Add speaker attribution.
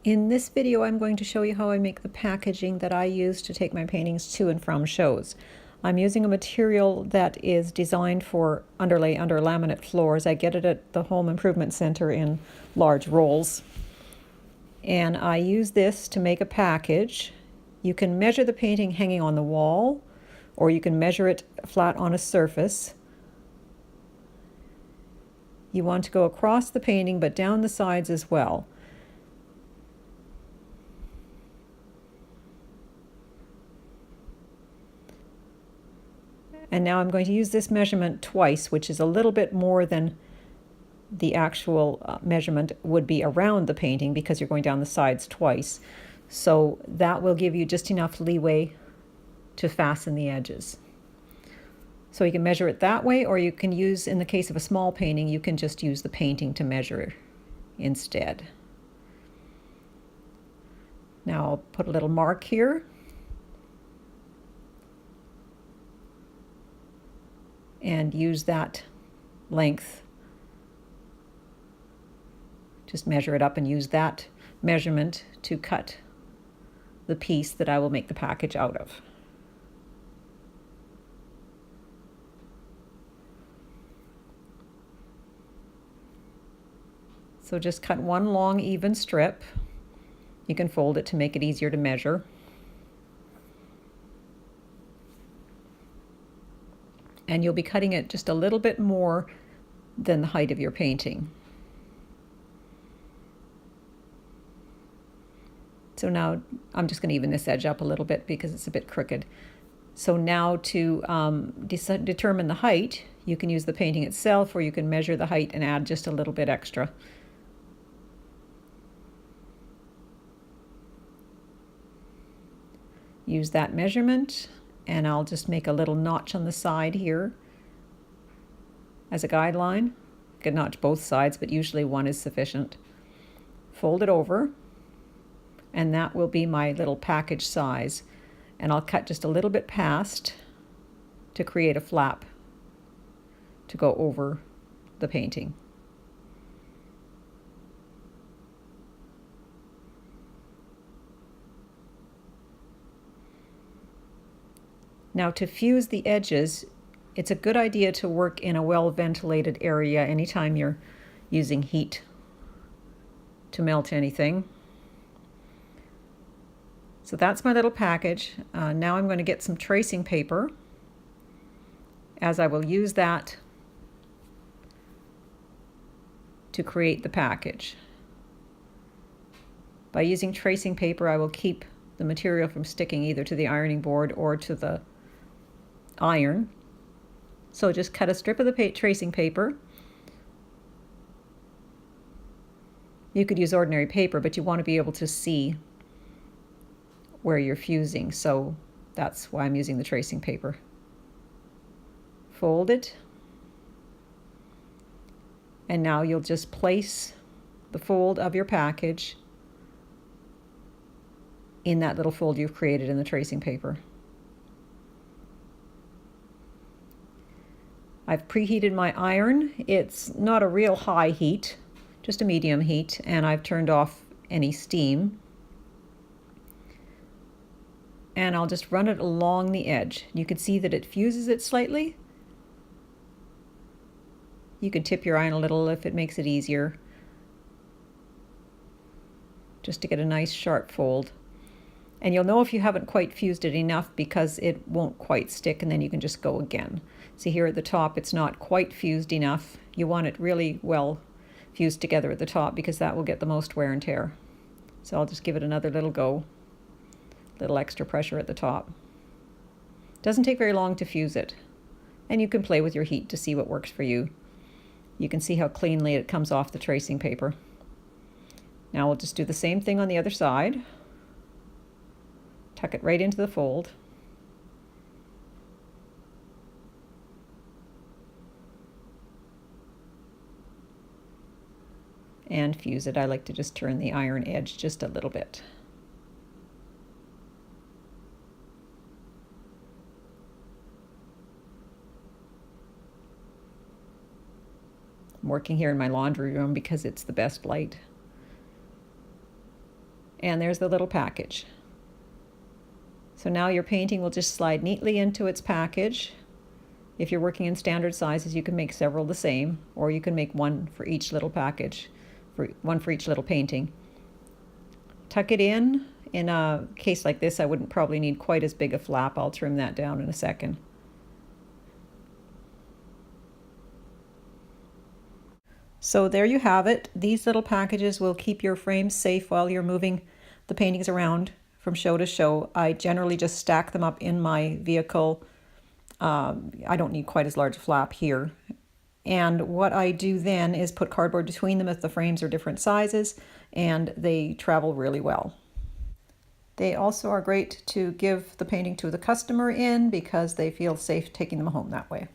Speaker 1: In this video, I'm going to show you how I make the packaging that I use to take my paintings to and from shows. I'm using a material that is designed for underlay under laminate floors. I get it at the Home Improvement Center in large rolls. And I use this to make a package. You can measure the painting hanging on the wall, or you can measure it flat on a surface. You want to go across the painting, but down the sides as well. And now I'm going to use this measurement twice, which is a little bit more than the actual measurement would be around the painting because you're going down the sides twice. So that will give you just enough leeway to fasten the edges. So you can measure it that way, or you can use, in the case of a small painting, you can just use the painting to measure instead. Now I'll put a little mark here. And use that length. Just measure it up and use that measurement to cut the piece that I will make the package out of. So just cut one long even strip. You can fold it to make it easier to measure. And you'll be cutting it just a little bit more than the height of your painting. So now I'm just going to even this edge up a little bit because it's a bit crooked. So now to determine the height, you can use the painting itself, or you can measure the height and add just a little bit extra. Use that measurement. And I'll just make a little notch on the side here as a guideline. You can notch both sides, but usually one is sufficient. Fold it over, and that will be my little package size. And I'll cut just a little bit past to create a flap to go over the painting. Now to fuse the edges, it's a good idea to work in a well-ventilated area anytime you're using heat to melt anything. So that's my little package. Now I'm going to get some tracing paper, as I will use that to create the package. By using tracing paper, I will keep the material from sticking either to the ironing board or to the iron. So just cut a strip of the tracing paper. You could use ordinary paper, but you want to be able to see where you're fusing, so that's why I'm using the tracing paper. Fold it, and now you'll just place the fold of your package in that little fold you've created in the tracing paper. I've preheated my iron. It's not a real high heat, just a medium heat, and I've turned off any steam. And I'll just run it along the edge. You can see that it fuses it slightly. You can tip your iron a little if it makes it easier, just to get a nice sharp fold. And you'll know if you haven't quite fused it enough because it won't quite stick, and then you can just go again. See here at the top, it's not quite fused enough. You want it really well fused together at the top because that will get the most wear and tear. So I'll just give it another little go. Little extra pressure at the top. Doesn't take very long to fuse it. And you can play with your heat to see what works for you. You can see how cleanly it comes off the tracing paper. Now we'll just do the same thing on the other side. Tuck it right into the fold. And fuse it. I like to just turn the iron edge just a little bit. I'm working here in my laundry room because it's the best light. And there's the little package. So now your painting will just slide neatly into its package. If you're working in standard sizes, you can make several the same, or you can make one for each little package, one for each little painting. Tuck it in. In a case like this, I wouldn't probably need quite as big a flap. I'll trim that down in a second. So there you have it. These little packages will keep your frames safe while you're moving the paintings around from show to show. I generally just stack them up in my vehicle. I don't need quite as large a flap here. And what I do then is put cardboard between them if the frames are different sizes, and they travel really well. They also are great to give the painting to the customer in because they feel safe taking them home that way.